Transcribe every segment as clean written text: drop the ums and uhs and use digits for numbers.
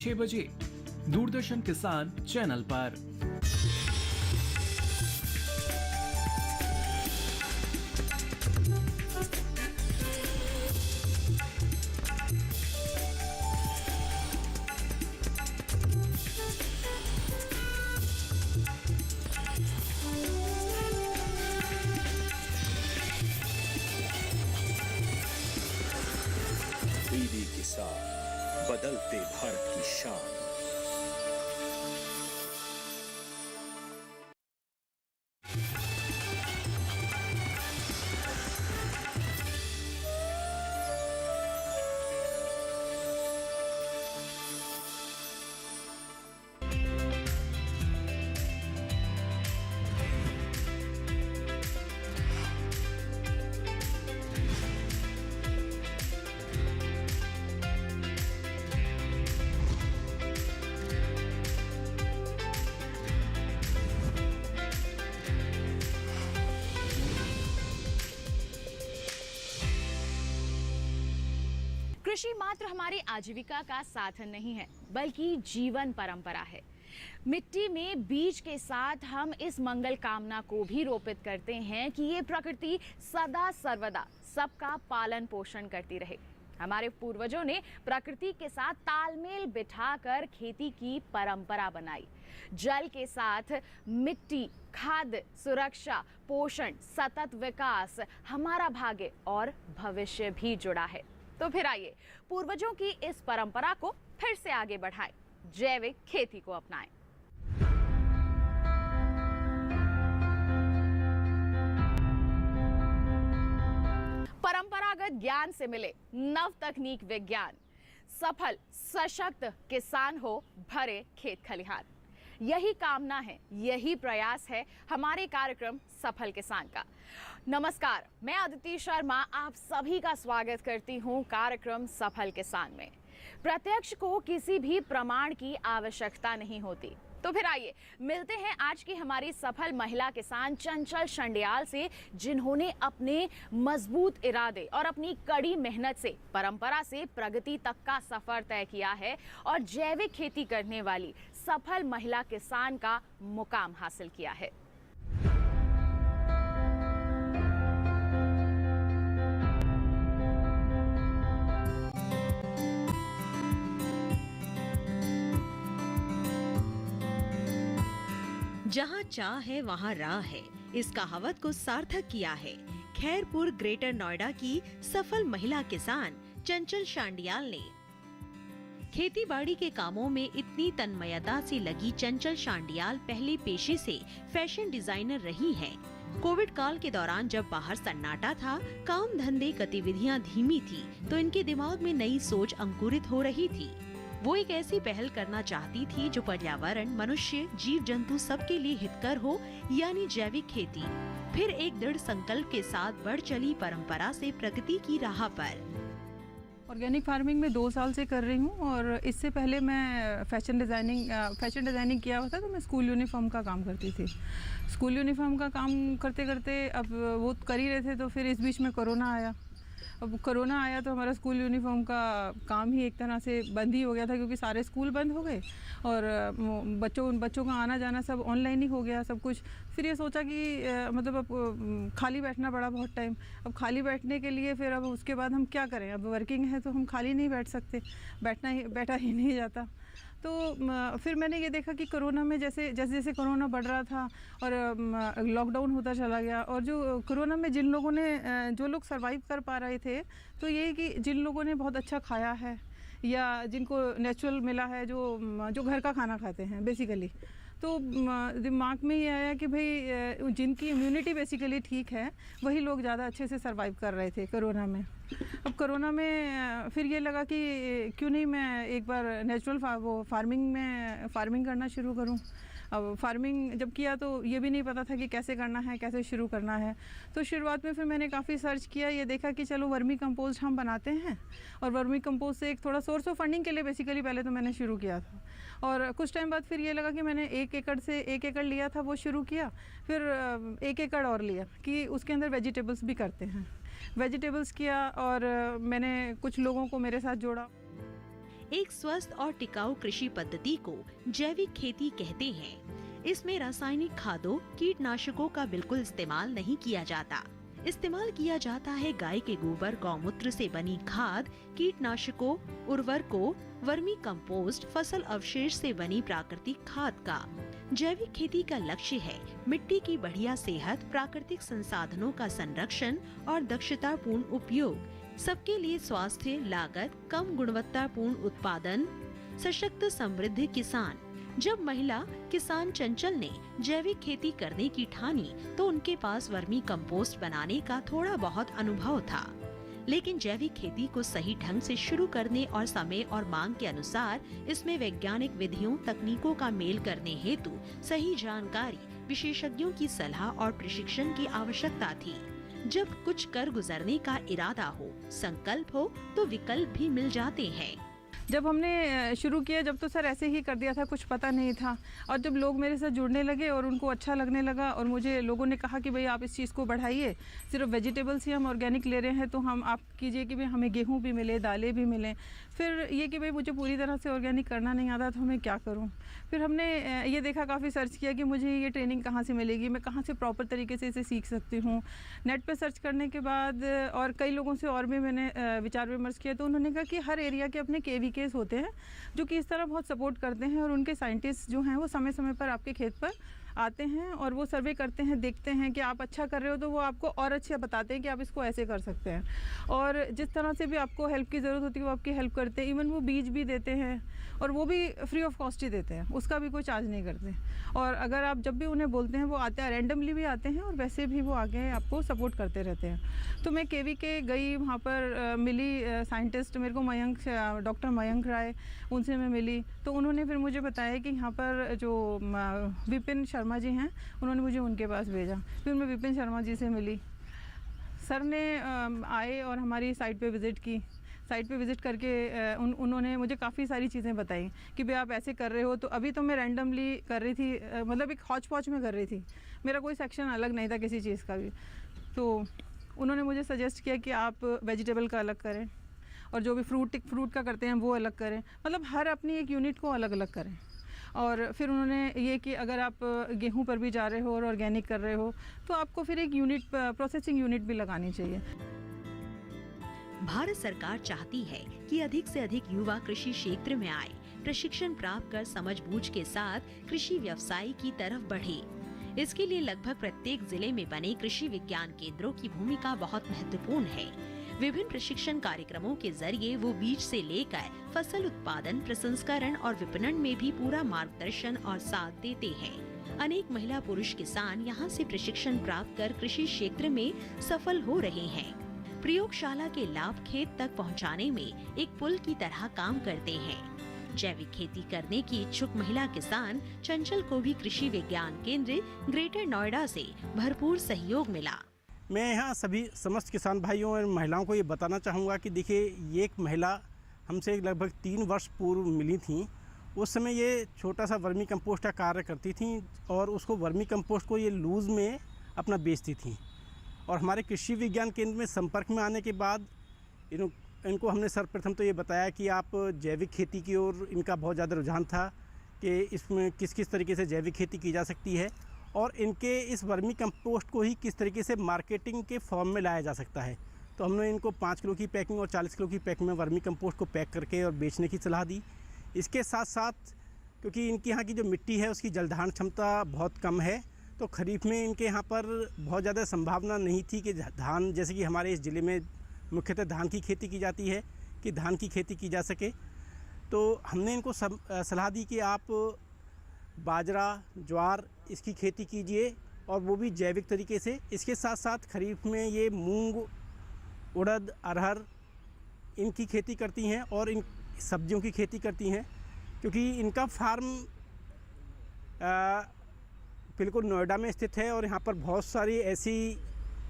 6 बजे दूरदर्शन किसान चैनल पर। दीदी किसान, बदलते भारत की शान। कृषि मात्र हमारी आजीविका का साधन नहीं है, बल्कि जीवन परंपरा है। मिट्टी में बीज के साथ हम इस मंगल कामना को भी रोपित करते हैं कि ये प्रकृति सदा सर्वदा सबका पालन पोषण करती रहे। हमारे पूर्वजों ने प्रकृति के साथ तालमेल बिठाकर खेती की परंपरा बनाई। जल के साथ मिट्टी, खाद्य, सुरक्षा, पोषण, सतत विकास हमारा भाग्य और भविष्य भी जुड़ा है। तो फिर आइए पूर्वजों की इस परंपरा को फिर से आगे बढ़ाएं, जैविक खेती को अपनाएं। परंपरागत ज्ञान से मिले नव तकनीक विज्ञान, सफल सशक्त किसान हो भरे खेत खलिहान। यही कामना है, यही प्रयास है हमारे कार्यक्रम सफल किसान का। नमस्कार, मैं अदिति शर्मा आप सभी का स्वागत करती हूं कार्यक्रम सफल किसान में। प्रत्यक्ष को किसी भी प्रमाण की आवश्यकता नहीं होती। तो फिर आइए मिलते हैं आज की हमारी सफल महिला किसान चंचल शंडियाल से, जिन्होंने अपने मजबूत इरादे और अपनी कड़ी मेहनत से परंपरा से प्रगति तक का सफर तय किया है और जैविक खेती करने वाली सफल महिला किसान का मुकाम हासिल किया है। जहाँ चाह है वहाँ राह है, इस कहावत को सार्थक किया है खैरपुर ग्रेटर नोएडा की सफल महिला किसान चंचल शांडियाल ने। खेती बाड़ी के कामों में इतनी तन्मयता से लगी चंचल शांडियाल पहले पेशे से फैशन डिजाइनर रही हैं। कोविड काल के दौरान जब बाहर सन्नाटा था, काम धंधे गतिविधियां धीमी थी, तो इनके दिमाग में नई सोच अंकुरित हो रही थी। वो एक ऐसी पहल करना चाहती थी जो पर्यावरण, मनुष्य, जीव जंतु सबके लिए हितकर हो, यानी जैविक खेती। फिर एक दृढ़ संकल्प के साथ बढ़ चली परंपरा से प्रगति की राह पर। ऑर्गेनिक फार्मिंग में 2 साल से कर रही हूँ और इससे पहले मैं फैशन डिज़ाइनिंग किया हुआ था। तो मैं स्कूल यूनिफॉर्म का काम करती थी। स्कूल यूनिफॉर्म का काम करते करते अब वो कर ही रहे थे, तो फिर इस बीच में कोरोना आया। अब कोरोना आया तो हमारा स्कूल यूनिफॉर्म का काम ही एक तरह से बंद ही हो गया था, क्योंकि सारे स्कूल बंद हो गए और बच्चों का आना जाना सब ऑनलाइन ही हो गया सब कुछ। फिर ये सोचा कि मतलब अब खाली बैठना पड़ा बहुत टाइम। अब खाली बैठने के लिए फिर अब उसके बाद हम क्या करें, अब वर्किंग है तो हम खाली नहीं बैठ सकते, बैठा ही नहीं जाता। तो फिर मैंने ये देखा कि कोरोना में जैसे कोरोना बढ़ रहा था और लॉकडाउन होता चला गया, और जो कोरोना में जो लोग सरवाइव कर पा रहे थे, तो ये कि जिन लोगों ने बहुत अच्छा खाया है या जिनको नेचुरल मिला है, जो घर का खाना खाते हैं बेसिकली, तो दिमाग में ये आया कि भाई जिनकी इम्यूनिटी बेसिकली ठीक है वही लोग ज़्यादा अच्छे से सरवाइव कर रहे थे कोरोना में। अब कोरोना में फिर ये लगा कि क्यों नहीं मैं एक बार नेचुरल फार्मिंग करना शुरू करूं। अब फार्मिंग जब किया तो ये भी नहीं पता था कि कैसे करना है, कैसे शुरू करना है। तो शुरुआत में फिर मैंने काफ़ी सर्च किया, ये देखा कि चलो वर्मी कंपोस्ट हम बनाते हैं, और वर्मी कंपोस्ट से एक थोड़ा सोर्स ऑफ फंडिंग के लिए बेसिकली पहले तो मैंने शुरू किया था। और कुछ टाइम बाद फिर ये लगा कि मैंने 1 एकड़ लिया था, वो शुरू किया। फिर 1 एकड़ और लिया कि उसके अंदर वेजिटेबल्स भी करते हैं। वेजिटेबल्स किया और मैंने कुछ लोगों को मेरे साथ जोड़ा। एक स्वस्थ और टिकाऊ कृषि पद्धति को जैविक खेती कहते हैं। इसमें रासायनिक खादों, कीटनाशकों का बिल्कुल इस्तेमाल नहीं किया जाता। इस्तेमाल किया जाता है गाय के गोबर, गौमूत्र से बनी खाद, कीटनाशकों, उर्वरकों, वर्मी कंपोस्ट, फसल अवशेष से बनी प्राकृतिक खाद का। जैविक खेती का लक्ष्य है मिट्टी की बढ़िया सेहत, प्राकृतिक संसाधनों का संरक्षण और दक्षतापूर्ण उपयोग, सबके लिए स्वास्थ्य, लागत, कम गुणवत्तापूर्ण उत्पादन, सशक्त समृद्ध किसान। जब महिला किसान चंचल ने जैविक खेती करने की ठानी तो उनके पास वर्मी कंपोस्ट बनाने का थोड़ा बहुत अनुभव था, लेकिन जैविक खेती को सही ढंग से शुरू करने और समय और मांग के अनुसार इसमें वैज्ञानिक विधियों, तकनीकों का मेल करने हेतु सही जानकारी, विशेषज्ञों की सलाह और प्रशिक्षण की आवश्यकता थी। जब कुछ कर गुजरने का इरादा हो, संकल्प हो, तो विकल्प भी मिल जाते हैं। जब हमने शुरू किया, जब तो सर ऐसे ही कर दिया था, कुछ पता नहीं था। और जब लोग मेरे साथ जुड़ने लगे और उनको अच्छा लगने लगा और मुझे लोगों ने कहा कि भाई आप इस चीज़ को बढ़ाइए, सिर्फ वेजिटेबल्स ही हम ऑर्गेनिक ले रहे हैं तो हम आप कीजिए कि भाई हमें गेहूँ भी मिले, दालें भी मिलें। फिर ये कि भाई मुझे पूरी तरह से ऑर्गेनिक करना नहीं आता तो मैं क्या करूँ। फिर हमने ये देखा, काफ़ी सर्च किया कि मुझे ये ट्रेनिंग कहाँ से मिलेगी, मैं कहाँ से प्रॉपर तरीके से इसे सीख सकती हूँ। नेट पर सर्च करने के बाद और कई लोगों से और भी मैंने विचार विमर्श किया तो उन्होंने कहा कि हर एरिया के अपने KVKs होते हैं जो कि इस तरह बहुत सपोर्ट करते हैं और उनके साइंटिस्ट जो हैं वो समय समय पर आपके खेत पर आते हैं और वो सर्वे करते हैं, देखते हैं कि आप अच्छा कर रहे हो तो वो आपको और अच्छे बताते हैं कि आप इसको ऐसे कर सकते हैं। और जिस तरह से भी आपको हेल्प की ज़रूरत होती है वो आपकी हेल्प करते हैं। इवन वो बीज भी देते हैं और वो भी फ्री ऑफ कॉस्ट ही देते हैं, उसका भी कोई चार्ज नहीं करते। और अगर आप जब भी उन्हें बोलते हैं वो आते हैं, रैंडमली भी आते हैं और वैसे भी वो आगे आपको सपोर्ट करते रहते हैं। तो मैं KVK गई, वहाँ पर मिली साइंटिस्ट मेरे को डॉक्टर मयंक राय, उनसे मैं मिली। तो उन्होंने फिर मुझे बताया कि यहाँ पर जो विपिन शर्मा जी हैं, उन्होंने मुझे उनके पास भेजा। फिर मैं विपिन शर्मा जी से मिली। सर ने आए और हमारी साइट पे विज़िट की। साइट पे विज़िट करके उन्होंने मुझे काफ़ी सारी चीज़ें बताई कि भाई आप ऐसे कर रहे हो। तो अभी तो मैं रैंडमली कर रही थी, मतलब एक हौच पौच में कर रही थी, मेरा कोई सेक्शन अलग नहीं था किसी चीज़ का भी। तो उन्होंने मुझे सजेस्ट किया कि आप वेजिटेबल का अलग करें और जो भी फ्रूट का करते हैं वो अलग करें, मतलब हर अपनी एक यूनिट को अलग अलग करें। और फिर उन्होंने ये कि अगर आप गेहूं पर भी जा रहे हो और ऑर्गेनिक कर रहे हो तो आपको फिर एक यूनिट, प्रोसेसिंग यूनिट भी लगानी चाहिए। भारत सरकार चाहती है कि अधिक से अधिक युवा कृषि क्षेत्र में आए, प्रशिक्षण प्राप्त कर समझ-बूझ के साथ कृषि व्यवसाय की तरफ बढ़े। इसके लिए लगभग प्रत्येक जिले में बने कृषि विज्ञान केंद्रों की भूमिका बहुत महत्वपूर्ण है। विभिन्न प्रशिक्षण कार्यक्रमों के जरिए वो बीज से लेकर फसल उत्पादन, प्रसंस्करण और विपणन में भी पूरा मार्गदर्शन और साथ देते हैं। अनेक महिला पुरुष किसान यहाँ से प्रशिक्षण प्राप्त कर कृषि क्षेत्र में सफल हो रहे हैं। प्रयोगशाला के लाभ खेत तक पहुँचाने में एक पुल की तरह काम करते हैं। जैविक खेती करने की इच्छुक महिला किसान चंचल को भी कृषि विज्ञान केंद्र ग्रेटर नोएडा से भरपूर सहयोग मिला। मैं यहाँ सभी समस्त किसान भाइयों और महिलाओं को ये बताना चाहूँगा कि देखिए, ये एक महिला हमसे लगभग 3 वर्ष पूर्व मिली थी। उस समय ये छोटा सा वर्मी कंपोस्ट का कार्य करती थी और उसको वर्मी कंपोस्ट को ये लूज़ में अपना बेचती थी। और हमारे कृषि विज्ञान केंद्र में संपर्क में आने के बाद इनको हमने सर्वप्रथम तो ये बताया कि आप जैविक खेती की ओर इनका बहुत ज़्यादा रुझान था कि इसमें किस किस तरीके से जैविक खेती की जा सकती है और इनके इस वर्मी कंपोस्ट को ही किस तरीके से मार्केटिंग के फॉर्म में लाया जा सकता है। तो हमने इनको 5 किलो की पैकिंग और 40 किलो की पैकिंग में वर्मी कंपोस्ट को पैक करके और बेचने की सलाह दी। इसके साथ साथ क्योंकि इनके यहाँ की जो मिट्टी है उसकी जलधारण क्षमता बहुत कम है, तो खरीफ में इनके यहाँ पर बहुत ज़्यादा संभावना नहीं थी कि धान, जैसे कि हमारे इस ज़िले में मुख्यतः धान की खेती की जाती है, कि धान की खेती की जा सके। तो हमने इनको सलाह दी कि आप बाजरा, ज्वार इसकी खेती कीजिए और वो भी जैविक तरीके से। इसके साथ साथ खरीफ में ये मूंग, उड़द, अरहर इनकी खेती करती हैं और इन सब्जियों की खेती करती हैं, क्योंकि इनका फार्म बिल्कुल नोएडा में स्थित है और यहाँ पर बहुत सारी ऐसी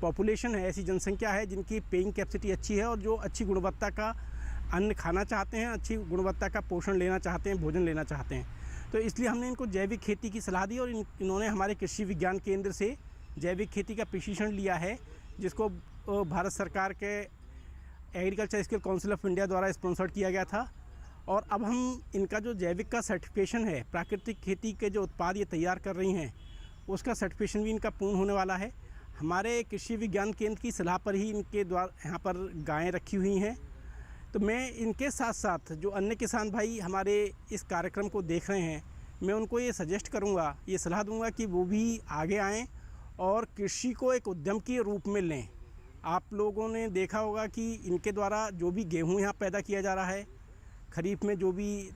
पॉपुलेशन है, ऐसी जनसंख्या है जिनकी पेइंग कैपेसिटी अच्छी है और जो अच्छी गुणवत्ता का अन्न खाना चाहते हैं, अच्छी गुणवत्ता का पोषण लेना चाहते हैं, भोजन लेना चाहते हैं। तो इसलिए हमने इनको जैविक खेती की सलाह दी और इन्होंने हमारे कृषि विज्ञान केंद्र से जैविक खेती का प्रशिक्षण लिया है, जिसको भारत सरकार के agriculture skill council of India द्वारा स्पॉन्सर्ड किया गया था। और अब हम इनका जो जैविक का सर्टिफिकेशन है, प्राकृतिक खेती के जो उत्पाद ये तैयार कर रही हैं उसका सर्टिफिकेशन भी इनका पूर्ण होने वाला है। हमारे कृषि विज्ञान केंद्र की सलाह पर ही इनके द्वारा यहाँ पर गायें रखी हुई हैं। तो मैं इनके साथ साथ जो अन्य किसान भाई हमारे इस कार्यक्रम को देख रहे हैं, मैं उनको ये सजेस्ट करूँगा, ये सलाह दूँगा कि वो भी आगे आएँ और कृषि को एक उद्यम के रूप में लें। आप लोगों ने देखा होगा कि इनके द्वारा जो भी गेहूँ यहाँ पैदा किया जा रहा है, खरीफ में जो भी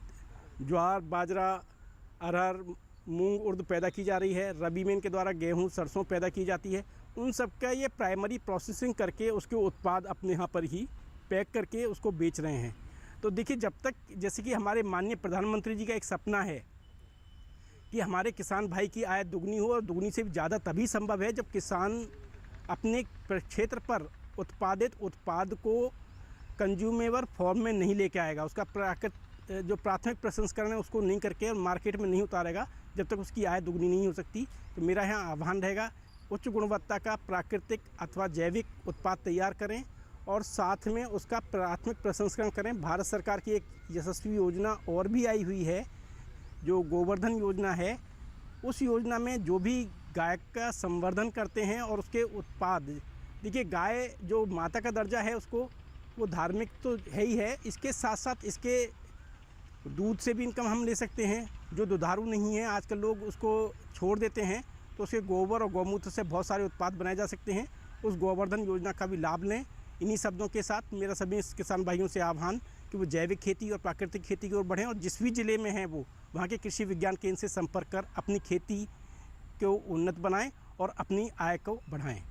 ज्वार, बाजरा, अरहर, मूंग, उर्द पैदा की जा रही है, रबी में इनके द्वारा गेहूँ, सरसों पैदा की जाती है, उन सब का ये प्राइमरी प्रोसेसिंग करके उसके उत्पाद अपने यहाँ पर ही पैक करके उसको बेच रहे हैं। तो देखिए, जब तक जैसे कि हमारे माननीय प्रधानमंत्री जी का एक सपना है कि हमारे किसान भाई की आय दुगनी हो, और दुगनी से भी ज़्यादा तभी संभव है जब किसान अपने क्षेत्र पर उत्पादित उत्पाद को कंज्यूमेबल फॉर्म में नहीं लेके आएगा, उसका जो प्राथमिक प्रसंस्करण है उसको नहीं करके और मार्केट में नहीं उतारेगा, जब तक उसकी आय दुगनी नहीं हो सकती। तो मेरा यहाँ आह्वान रहेगा, उच्च गुणवत्ता का प्राकृतिक अथवा जैविक उत्पाद तैयार करें और साथ में उसका प्राथमिक प्रसंस्करण करें। भारत सरकार की एक यशस्वी योजना और भी आई हुई है, जो गोवर्धन योजना है। उस योजना में जो भी गाय का संवर्धन करते हैं और उसके उत्पाद, देखिए गाय जो माता का दर्जा है उसको, वो धार्मिक तो है ही है, इसके साथ साथ इसके दूध से भी इनकम हम ले सकते हैं। जो दुधारू नहीं है, आजकल लोग उसको छोड़ देते हैं, तो उसके गोबर और गौमूत्र से बहुत सारे उत्पाद बनाए जा सकते हैं। उस गोवर्धन योजना का भी लाभ लें। इन्हीं शब्दों के साथ मेरा सभी किसान भाइयों से आह्वान कि वो जैविक खेती और प्राकृतिक खेती की ओर बढ़ें, और जिस भी ज़िले में हैं वो वहाँ के कृषि विज्ञान केंद्र से संपर्क कर अपनी खेती को उन्नत बनाएं और अपनी आय को बढ़ाएं।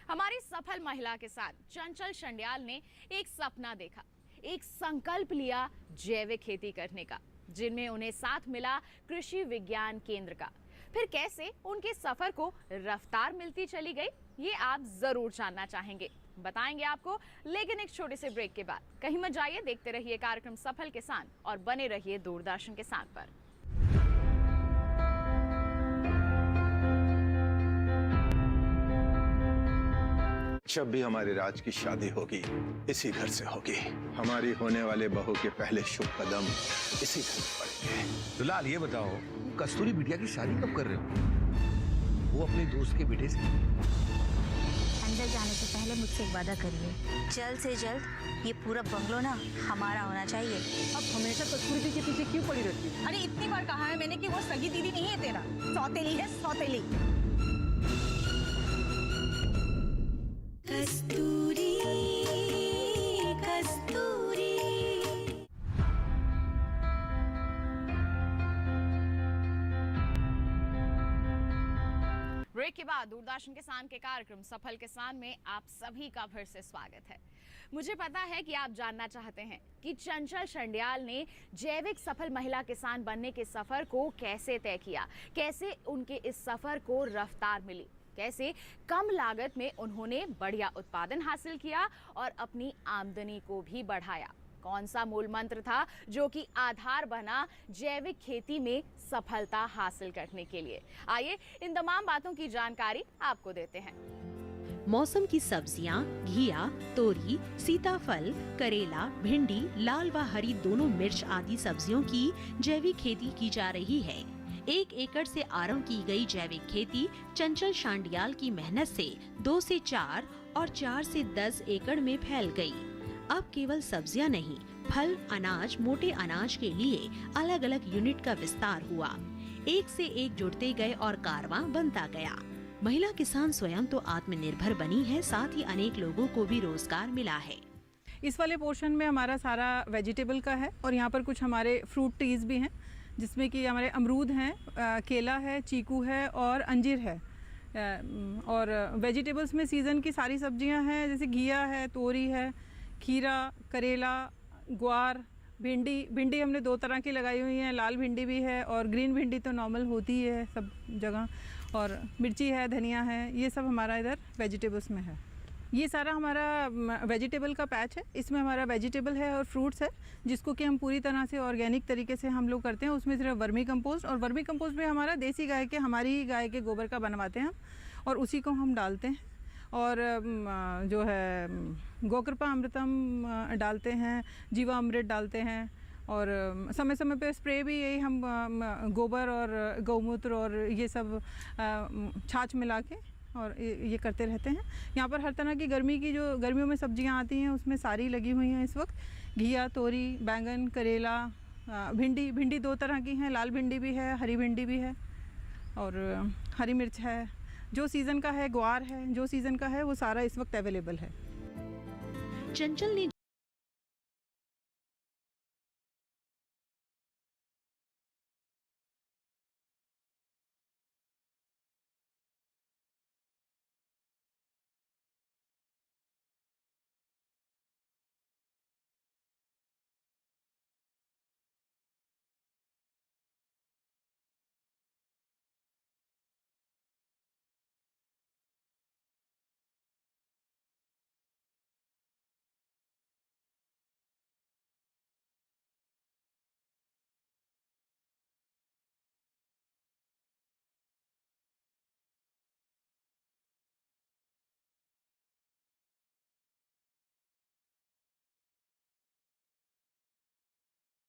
हमारी सफल महिला किसान चंचल शांडियाल ने एक सपना देखा, एक संकल्प लिया जैविक खेती करने का, जिनमें उन्हें साथ मिला कृषि विज्ञान केंद्र का। फिर कैसे उनके सफर को रफ्तार मिलती चली गई, ये आप जरूर जानना चाहेंगे। बताएंगे आपको, लेकिन एक छोटे से ब्रेक के बाद। कहीं मत जाइए, देखते रहिए कार्यक्रम सफल किसान और बने रहिए दूरदर्शन किसान पर। जब भी हमारे राज की शादी होगी इसी घर से होगी। हमारी होने वाले बहू के पहले शुभ कदम इसी घर में पड़ेंगे। दुलाल, ये बताओ, कस्तूरी बिटिया की शादी कब कर रहे हो? वो अपने दोस्त के बेटे से। अंदर जाने से पहले मुझसे एक वादा करिए, जल्द से जल्द ये पूरा बंगलो ना हमारा होना चाहिए। अब हमेशा कस्तूरी दी के पीछे क्यों पड़ी रहती है? अरे इतनी बार कहा है मैंने कि वो सगी दीदी नहीं है तेरा, सौतेली है, सौतेली। कस्तूरी कस्तूरी। ब्रेक के बाद दूरदर्शन किसान के कार्यक्रम सफल किसान में आप सभी का फिर से स्वागत है। मुझे पता है कि आप जानना चाहते हैं कि चंचल शांडियाल ने जैविक सफल महिला किसान बनने के सफर को कैसे तय किया, कैसे उनके इस सफर को रफ्तार मिली, कैसे कम लागत में उन्होंने बढ़िया उत्पादन हासिल किया और अपनी आमदनी को भी बढ़ाया। कौन सा मूल मंत्र था जो कि आधार बना जैविक खेती में सफलता हासिल करने के लिए। आइए इन तमाम बातों की जानकारी आपको देते हैं। मौसम की सब्जियां, घिया, तोरी, सीताफल, करेला, भिंडी, लाल व हरी दोनों मिर्च आदि सब्जियों की जैविक खेती की जा रही है। 1 एकड़ से आरंभ की गई जैविक खेती चंचल शांडियाल की मेहनत से 2 से 4 और 4 से 10 एकड़ में फैल गई। अब केवल सब्जियां नहीं, फल, अनाज, मोटे अनाज के लिए अलग अलग यूनिट का विस्तार हुआ। एक से एक जुड़ते गए और कारवां बनता गया। महिला किसान स्वयं तो आत्मनिर्भर बनी है, साथ ही अनेक लोगों को भी रोजगार मिला है। इस वाले पोर्शन में हमारा सारा वेजिटेबल का है और यहाँ पर कुछ हमारे फ्रूट ट्रीज भी हैं, जिसमें कि हमारे अमरूद हैं, केला है, चीकू है और अंजीर है। और वेजिटेबल्स में सीज़न की सारी सब्जियां हैं, जैसे घिया है, तोरी है, खीरा, करेला, ग्वार, भिंडी हमने 2 तरह की लगाई हुई हैं, लाल भिंडी भी है और ग्रीन भिंडी तो नॉर्मल होती है सब जगह, और मिर्ची है, धनिया है, ये सब हमारा इधर वेजिटेबल्स में है। ये सारा हमारा वेजिटेबल का पैच है। इसमें हमारा वेजिटेबल है और फ्रूट्स है, जिसको कि हम पूरी तरह से ऑर्गेनिक तरीके से हम लोग करते हैं। उसमें सिर्फ वर्मी कंपोस्ट, और वर्मी कंपोस्ट में हमारा देसी गाय के, हमारी गाय के गोबर का बनवाते हैं हम और उसी को हम डालते हैं। और जो है गोकृपा अमृतम डालते हैं, जीवा अमृत डालते हैं, और समय समय पे स्प्रे भी यही हम गोबर और गौमूत्र और ये सब छाछ मिला के और ये करते रहते हैं। यहाँ पर हर तरह की जो गर्मियों में सब्जियाँ आती हैं उसमें सारी लगी हुई हैं इस वक्त। घिया, तोरी, बैंगन, करेला, भिंडी 2 तरह की हैं, लाल भिंडी भी है, हरी भिंडी भी है, और हरी मिर्च है। जो सीज़न का है, ग्वार है, जो सीज़न का है वो सारा इस वक्त अवेलेबल है। चंचल ने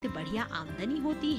बढ़िया आमदनी होती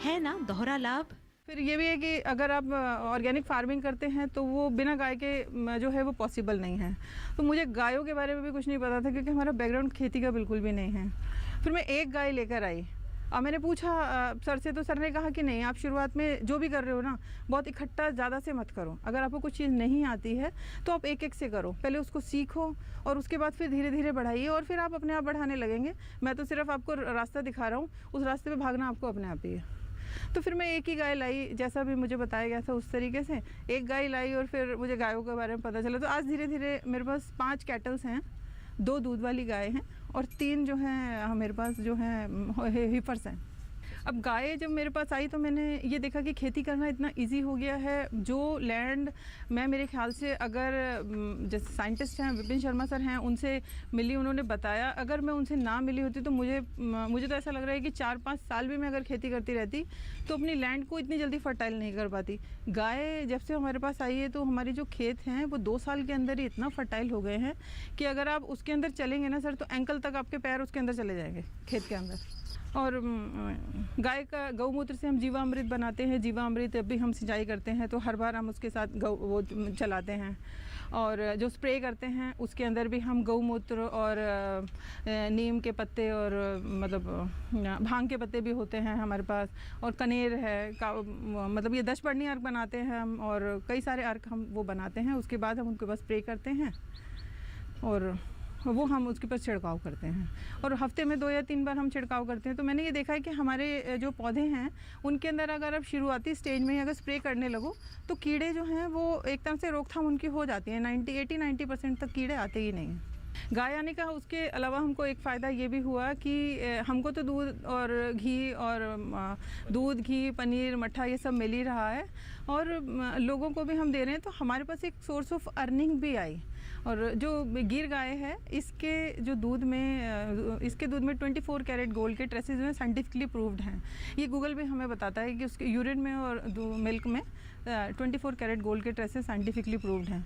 है ना दोहरा लाभ। फिर ये भी है कि अगर आप ऑर्गेनिक फार्मिंग करते हैं तो वो बिना गाय के जो है वो पॉसिबल नहीं है। तो मुझे गायों के बारे में भी कुछ नहीं पता था क्योंकि हमारा बैकग्राउंड खेती का बिल्कुल भी नहीं है। फिर मैं एक गाय लेकर आई और मैंने पूछा सर से, तो सर ने कहा कि नहीं, आप शुरुआत में जो भी कर रहे हो ना बहुत इकट्ठा ज़्यादा से मत करो। अगर आपको कुछ चीज़ नहीं आती है तो आप एक एक से करो, पहले उसको सीखो और उसके बाद फिर धीरे धीरे बढ़ाइए और फिर आप अपने आप बढ़ाने लगेंगे। मैं तो सिर्फ आपको रास्ता दिखा रहा हूँ, उस रास्ते पे भागना आपको अपने आप ही है। तो फिर मैं एक ही गाय लाई, जैसा भी मुझे बताया गया था उस तरीके से एक गाय लाई और फिर मुझे गायों के बारे में पता चला। तो आज धीरे धीरे मेरे पास 5 कैटल्स हैं, 2 दूध वाली गाय हैं और 3 जो हैं मेरे पास जो हैं हीफर्स हैं। अब गाय जब मेरे पास आई तो मैंने ये देखा कि खेती करना इतना इजी हो गया है। जो लैंड मैं मेरे ख्याल से अगर जैसे साइंटिस्ट हैं विपिन शर्मा सर हैं उनसे मिली, उन्होंने बताया, अगर मैं उनसे ना मिली होती तो मुझे तो ऐसा लग रहा है कि 4-5 साल भी मैं अगर खेती करती रहती तो अपनी लैंड को इतनी जल्दी फर्टाइल नहीं कर पाती। गाय जब से हमारे पास आई है तो हमारी जो खेत हैं वो 2 साल के अंदर ही इतना फर्टाइल हो गए हैं कि अगर आप उसके अंदर चलेंगे ना सर तो एंकल तक आपके पैर उसके अंदर चले जाएंगे खेत के अंदर। और गाय का गौमूत्र से हम जीवा अमृत बनाते हैं। जीवा अमृत जब भी हम सिंचाई करते हैं तो हर बार हम उसके साथ वो चलाते हैं। और जो स्प्रे करते हैं उसके अंदर भी हम गौमूत्र और नीम के पत्ते और मतलब भांग के पत्ते भी होते हैं हमारे पास, और कनेर है मतलब ये 10 बढ़नी अर्क बनाते हैं हम, और कई सारे अर्क हम वो बनाते हैं। उसके बाद हम उनके पास स्प्रे करते हैं और वो हम उसके ऊपर छिड़काव करते हैं और हफ्ते में 2 या 3 बार हम छिड़काव करते हैं। तो मैंने ये देखा है कि हमारे जो पौधे हैं उनके अंदर अगर आप शुरुआती स्टेज में ही अगर स्प्रे करने लगो तो कीड़े जो हैं वो एक तरह से रोकथाम उनकी हो जाती है। 80-90% तक कीड़े आते ही नहीं हैं। गाय आने का उसके अलावा हमको एक फ़ायदा ये भी हुआ कि हमको तो दूध और घी और दूध, घी, पनीर, मट्ठा ये सब मिल ही रहा है और लोगों को भी हम दे रहे हैं, तो हमारे पास एक सोर्स ऑफ अर्निंग भी आई। और जो गिर गाय है इसके दूध में 24 कैरेट गोल्ड के ट्रेसेस जो हैं साइंटिफिकली प्रूव्ड हैं। ये गूगल भी हमें बताता है कि उसके यूरिन में और मिल्क में 24 कैरेट गोल्ड के ट्रेसेस साइंटिफिकली प्रूव्ड हैं।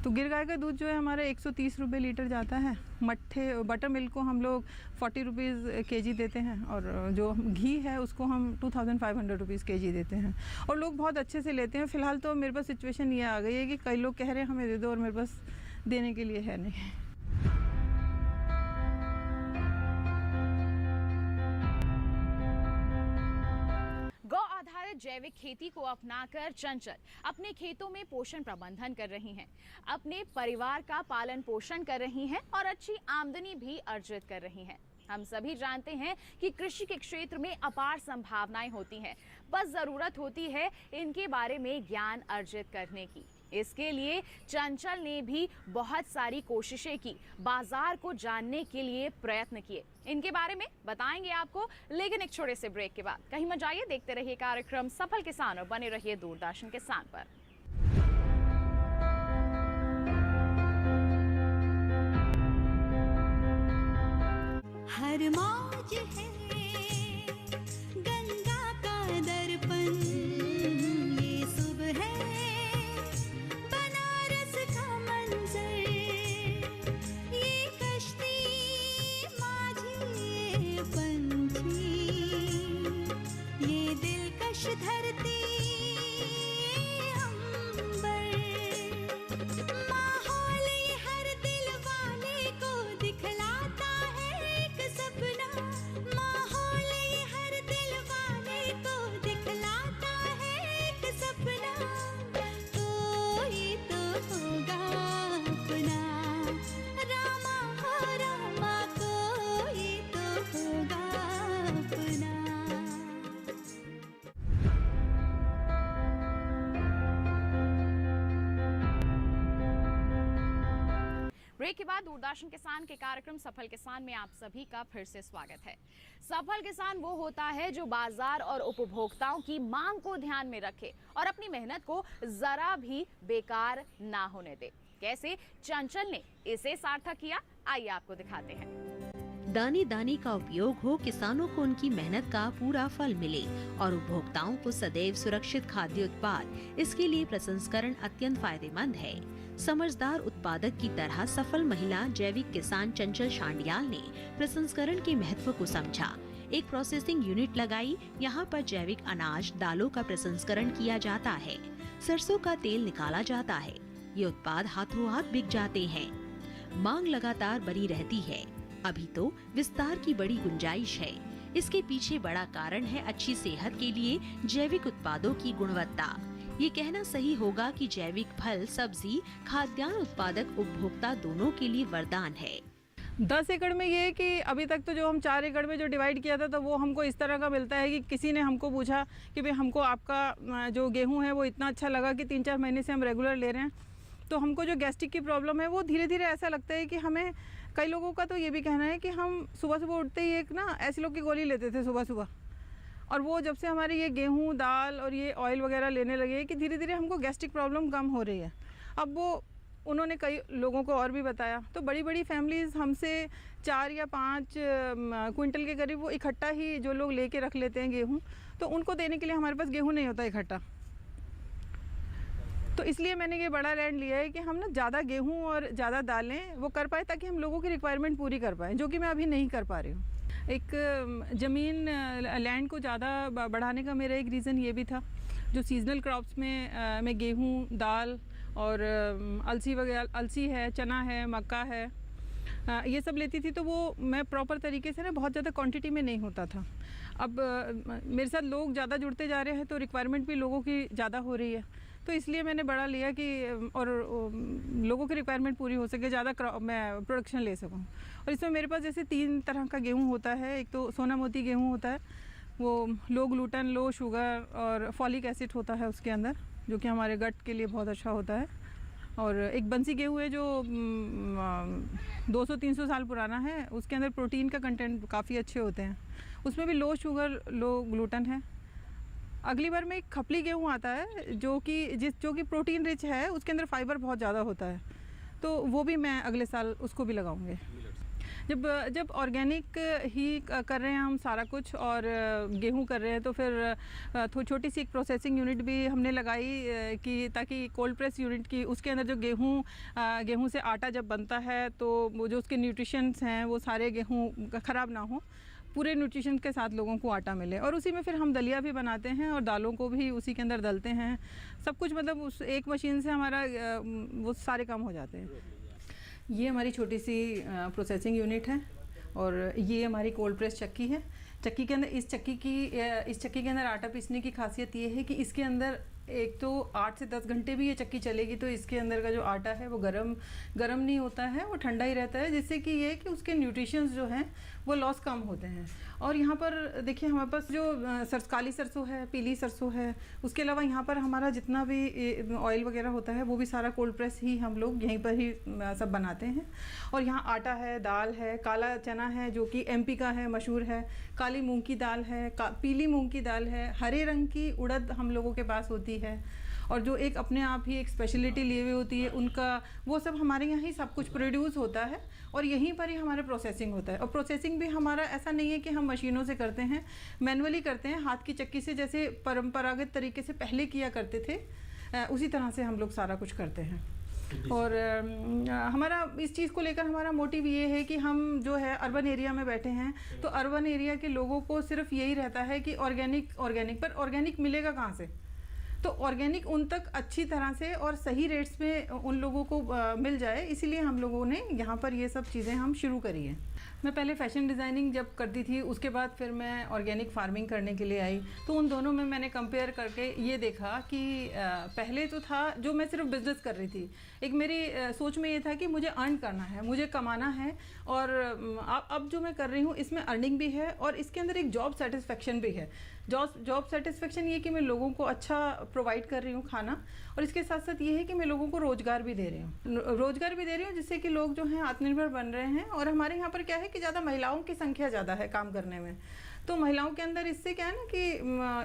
तो गिर गाय का दूध जो है हमारा 130 रुपये लीटर जाता है। मट्ठे बटर मिल्क को हम लोग 40 रुपीज़ केजी देते हैं और जो घी है उसको हम 2500 रुपीज़ केजी देते हैं और लोग बहुत अच्छे से लेते हैं। फ़िलहाल तो मेरे पास सिचुएशन ये आ गई है कि कई लोग कह रहे हैं हमें दे दो और मेरे पास देने के लिए है नहीं। गौ आधारित जैविक खेती को अपनाकर चंचल अपने खेतों में पोषण प्रबंधन कर रही हैं, अपने परिवार का पालन पोषण कर रही हैं और अच्छी आमदनी भी अर्जित कर रही हैं। हम सभी जानते हैं कि कृषि के क्षेत्र में अपार संभावनाएं होती हैं, बस जरूरत होती है इनके बारे में ज्ञान अर्जित करने की। इसके लिए चंचल ने भी बहुत सारी कोशिशें की, बाजार को जानने के लिए प्रयत्न किए। इनके बारे में बताएंगे आपको, लेकिन एक छोटे से ब्रेक के बाद। कहीं मत जाइए, देखते रहिए कार्यक्रम सफल किसान और बने रहिए दूरदर्शन किसान पर। हर मौज है गंगा का दर्पण, ये सुबह है बनारस का मंदिर। धरती अंबर, माहौल ये हर दिल वाले को दिखलाता है एक सपना, माहौल ये हर दिल वाले को दिखलाता है एक सपना, कोई तो होगा अपना, रामा हो रामा कोई तो होगा अपना। ब्रेक के बाद दूरदर्शन किसान के कार्यक्रम सफल किसान में आप सभी का फिर से स्वागत है। सफल किसान वो होता है जो बाजार और उपभोक्ताओं की मांग को ध्यान में रखे और अपनी मेहनत को जरा भी बेकार ना होने दे। कैसे चंचल ने इसे सार्थक किया, आइए आपको दिखाते हैं। दानी दानी का उपयोग हो, किसानों को उनकी मेहनत का पूरा फल मिले और उपभोक्ताओं को सदैव सुरक्षित खाद्य उत्पाद, इसके लिए प्रसंस्करण अत्यंत फायदेमंद है। समझदार उत्पादक की तरह सफल महिला जैविक किसान चंचल शांडियाल ने प्रसंस्करण के महत्व को समझा। एक प्रोसेसिंग यूनिट लगाई, यहाँ पर जैविक अनाज दालों का प्रसंस्करण किया जाता है, सरसों का तेल निकाला जाता है। ये उत्पाद हाथों हाथ बिक जाते हैं। मांग लगातार बनी रहती है। अभी तो विस्तार की बड़ी गुंजाइश है। इसके पीछे बड़ा कारण है अच्छी सेहत के लिए जैविक उत्पादों की गुणवत्ता। ये कहना सही होगा कि जैविक फल, सब्जी, खाद्यान्न उत्पादक उपभोक्ता दोनों के लिए वरदान है। 10 एकड़ में ये है कि अभी तक तो जो हम 4 एकड़ में जो डिवाइड किया था तो वो हमको इस तरह का मिलता है कि किसी ने हमको पूछा कि भाई हमको आपका जो गेहूं है वो इतना अच्छा लगा कि 3-4 महीने से हम रेगुलर ले रहे हैं, तो हमको जो गैस्ट्रिक की प्रॉब्लम है वो धीरे धीरे ऐसा लगता है कि हमें, कई लोगों का तो ये भी कहना है कि हम सुबह सुबह उठते ही एक ना एसिलों की गोली लेते थे सुबह सुबह, और वो जब से हमारे ये गेहूं, दाल और ये ऑयल वगैरह लेने लगे कि धीरे धीरे हमको गैस्ट्रिक प्रॉब्लम कम हो रही है। अब वो उन्होंने कई लोगों को और भी बताया, तो बड़ी बड़ी फैमिलीज़ हमसे 4 या 5 क्विंटल के करीब वो इकट्ठा ही जो लोग लेके रख लेते हैं गेहूँ, तो उनको देने के लिए हमारे पास गेहूँ नहीं होता इकट्ठा। तो इसलिए मैंने ये बड़ा लैंड लिया है कि हम ना ज़्यादा गेहूँ और ज़्यादा दालें वो कर पाए ताकि हम लोगों की रिक्वायरमेंट पूरी कर पाएँ, जो कि मैं अभी नहीं कर पा रही हूँ। एक ज़मीन लैंड को ज़्यादा बढ़ाने का मेरा एक रीज़न ये भी था, जो सीजनल क्रॉप्स में मैं गेहूँ, दाल और अलसी वगैरह, अलसी है, चना है, मक्का है, ये सब लेती थी, तो वो मैं प्रॉपर तरीके से ना बहुत ज़्यादा क्वांटिटी में नहीं होता था। अब मेरे साथ लोग ज़्यादा जुड़ते जा रहे हैं तो रिक्वायरमेंट भी लोगों की ज़्यादा हो रही है, तो इसलिए मैंने बड़ा लिया कि और लोगों की रिक्वायरमेंट पूरी हो सके, ज़्यादा मैं प्रोडक्शन ले सकूं। और इसमें मेरे पास जैसे 3 तरह का गेहूं होता है। एक तो सोना मोती गेहूं होता है, वो लो ग्लूटेन, लो शुगर और फॉलिक एसिड होता है उसके अंदर, जो कि हमारे गट के लिए बहुत अच्छा होता है। और एक बंसी गेहूँ है जो 200-300 साल पुराना है, उसके अंदर प्रोटीन का कंटेंट काफ़ी अच्छे होते हैं, उसमें भी लो शुगर, लो ग्लूटेन है। अगली बार में एक खपली गेहूँ आता है जो कि प्रोटीन रिच है, उसके अंदर फाइबर बहुत ज़्यादा होता है, तो वो भी मैं अगले साल उसको भी लगाऊंगे। जब ऑर्गेनिक ही कर रहे हैं हम सारा कुछ और गेहूँ कर रहे हैं, तो फिर छोटी सी एक प्रोसेसिंग यूनिट भी हमने लगाई कि ताकि कोल्ड प्रेस यूनिट की, उसके अंदर जो गेहूँ से आटा जब बनता है तो वो जो उसके न्यूट्रिशंस हैं वो सारे गेहूँ ख़राब ना हो, पूरे न्यूट्रिशन के साथ लोगों को आटा मिले। और उसी में फिर हम दलिया भी बनाते हैं और दालों को भी उसी के अंदर दलते हैं, सब कुछ मतलब उस एक मशीन से हमारा वो सारे काम हो जाते हैं। ये हमारी छोटी सी प्रोसेसिंग यूनिट है और ये हमारी कोल्ड प्रेस चक्की है। चक्की के अंदर इस चक्की के अंदर आटा पीसने की खासियत ये है कि इसके अंदर एक तो 8 से 10 घंटे भी ये चक्की चलेगी तो इसके अंदर का जो आटा है वो गरम नहीं होता है, वो ठंडा ही रहता है, जिससे कि ये कि उसके न्यूट्रिशंस जो हैं वो लॉस कम होते हैं। और यहाँ पर देखिए हमारे पास जो काली सरसों है, पीली सरसों है, उसके अलावा यहाँ पर हमारा जितना भी ऑयल वगैरह होता है वो भी सारा कोल्ड प्रेस ही हम लोग यहीं पर ही सब बनाते हैं। और यहाँ आटा है, दाल है, काला चना है जो कि MP का है, मशहूर है, काली मूंग की दाल है, पीली मूंग की दाल है, हरे रंग की उड़द हम लोगों के पास होती है, और जो एक अपने आप ही एक स्पेशलिटी लिए हुए होती है उनका, वो सब हमारे यहाँ ही सब कुछ प्रोड्यूस होता है और यहीं पर ही हमारा प्रोसेसिंग होता है। और प्रोसेसिंग भी हमारा ऐसा नहीं है कि हम मशीनों से करते हैं, मैनुअली करते हैं, हाथ की चक्की से, जैसे परंपरागत तरीके से पहले किया करते थे, उसी तरह से हम लोग सारा कुछ करते हैं। और हमारा इस चीज़ को लेकर हमारा मोटिव ये है कि हम जो है अर्बन एरिया में बैठे हैं, तो अर्बन एरिया के लोगों को सिर्फ यही रहता है कि ऑर्गेनिक पर ऑर्गेनिक मिलेगा कहाँ से। तो ऑर्गेनिक उन तक अच्छी तरह से और सही रेट्स पे उन लोगों को मिल जाए, इसीलिए हम लोगों ने यहाँ पर ये सब चीज़ें हम शुरू करी हैं। मैं पहले फैशन डिज़ाइनिंग जब करती थी, उसके बाद फिर मैं ऑर्गेनिक फार्मिंग करने के लिए आई, तो उन दोनों में मैंने कंपेयर करके ये देखा कि पहले तो था जो मैं सिर्फ बिज़नेस कर रही थी, एक मेरी सोच में ये था कि मुझे अर्न करना है, मुझे कमाना है, और अब जो मैं कर रही हूँ इसमें अर्निंग भी है और इसके अंदर एक जॉब सेटिस्फेक्शन भी है। जॉब सेटिस्फेक्शन ये कि मैं लोगों को अच्छा प्रोवाइड कर रही हूँ खाना, और इसके साथ साथ ये है कि मैं लोगों को रोज़गार भी दे रही हूँ, जिससे कि लोग जो हैं आत्मनिर्भर बन रहे हैं। और हमारे यहाँ पर क्या है कि ज़्यादा महिलाओं की संख्या ज़्यादा है काम करने में, तो महिलाओं के अंदर इससे क्या है ना कि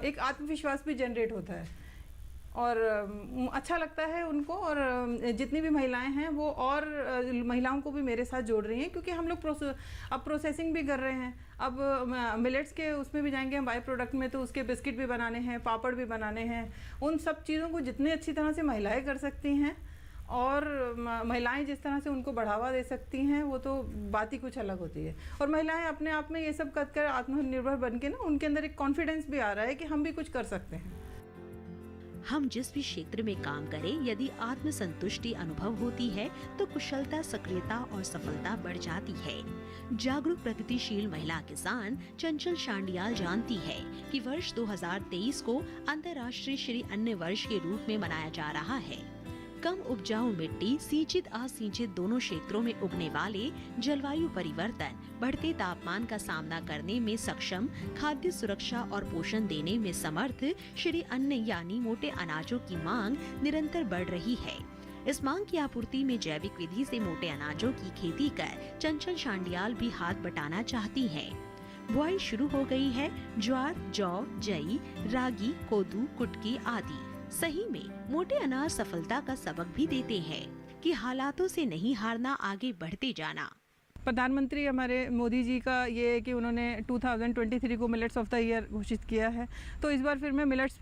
एक आत्मविश्वास भी जनरेट होता है और अच्छा लगता है उनको। और जितनी भी महिलाएं हैं वो और महिलाओं को भी मेरे साथ जोड़ रही हैं, क्योंकि हम लोग अब प्रोसेसिंग भी कर रहे हैं। अब मिलेट्स के उसमें भी जाएंगे हम बाई प्रोडक्ट में, तो उसके बिस्किट भी बनाने हैं, पापड़ भी बनाने हैं। उन सब चीज़ों को जितने अच्छी तरह से महिलाएं कर सकती हैं और महिलाएं जिस तरह से उनको बढ़ावा दे सकती हैं, वो तो बात ही कुछ अलग होती है। और महिलाएं अपने आप में ये सब कर आत्मनिर्भर बन के ना, उनके अंदर एक कॉन्फिडेंस भी आ रहा है कि हम भी कुछ कर सकते हैं। हम जिस भी क्षेत्र में काम करें, यदि आत्मसंतुष्टि अनुभव होती है तो कुशलता, सक्रियता और सफलता बढ़ जाती है। जागरूक प्रगतिशील महिला किसान चंचल शांडियाल जानती है कि वर्ष 2023 को अंतर्राष्ट्रीय श्री अन्न वर्ष के रूप में मनाया जा रहा है। कम उपजाऊ मिट्टी, सिंचित असिंचित दोनों क्षेत्रों में उगने वाले, जलवायु परिवर्तन, बढ़ते तापमान का सामना करने में सक्षम, खाद्य सुरक्षा और पोषण देने में समर्थ श्री अन्न यानी मोटे अनाजों की मांग निरंतर बढ़ रही है। इस मांग की आपूर्ति में जैविक विधि से मोटे अनाजों की खेती कर चंचल शांडियाल भी हाथ बटाना चाहती हैं। बुआई शुरू हो गई है। ज्वार, जौ, जई, रागी, कोदू, कुटकी आदि। सही में मोटे अनाज सफलता का सबक भी देते हैं कि हालातों से नहीं हारना, आगे बढ़ते जाना। प्रधानमंत्री हमारे मोदी जी का ये है कि उन्होंने 2023 को मिलेट्स ऑफ द ईयर घोषित किया है, तो इस बार फिर मैं मिलेट्स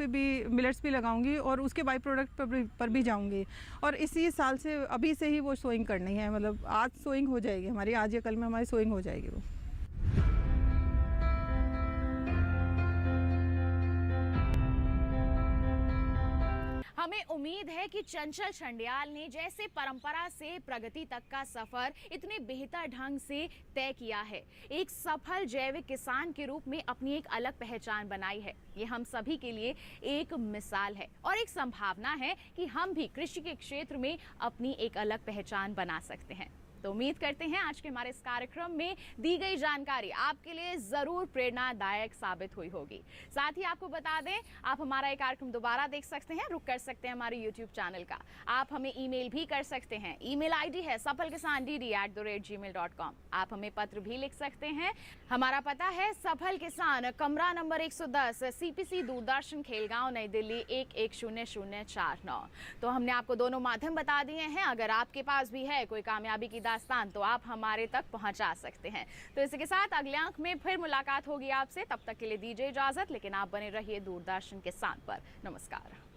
भी लगाऊंगी और उसके बाई प्रोडक्ट पर भी जाऊंगी। और इसी साल से अभी से ही वो सोइंग करनी है, मतलब आज सोइंग हो जाएगी हमारी, आज या कल में हमारी सोइंग हो जाएगी वो। हमें उम्मीद है कि चंचल शांडियाल ने जैसे परंपरा से प्रगति तक का सफर इतने बेहतर ढंग से तय किया है, एक सफल जैविक किसान के रूप में अपनी एक अलग पहचान बनाई है। ये हम सभी के लिए एक मिसाल है और एक संभावना है कि हम भी कृषि के क्षेत्र में अपनी एक अलग पहचान बना सकते हैं। तो उम्मीद करते हैं आज के हमारे इस कार्यक्रम में दी गई जानकारी आपके लिए जरूर प्रेरणादायक साबित हुई होगी। साथ ही आपको बता दें, आप हमारा ये कार्यक्रम दोबारा देख सकते हैं, रुक कर सकते हैं हमारे YouTube चैनल का। आप हमें ईमेल भी कर सकते हैं। ईमेल आईडी है safalkisandd@gmail.com। आप हमें पत्र भी लिख सकते हैं। हमारा पता है सफल किसान, कमरा नंबर 110, CPC दूरदर्शन, खेलगांव, नई दिल्ली 110049। तो हमने आपको दोनों माध्यम बता दिए हैं। अगर आपके पास भी है कोई कामयाबी की दास्तान तो आप हमारे तक पहुंचा सकते हैं। तो इसी के साथ अगले अंक में फिर मुलाकात होगी आपसे। तब तक के लिए दीजिए इजाजत, लेकिन आप बने रहिए दूरदर्शन किसान पर। नमस्कार।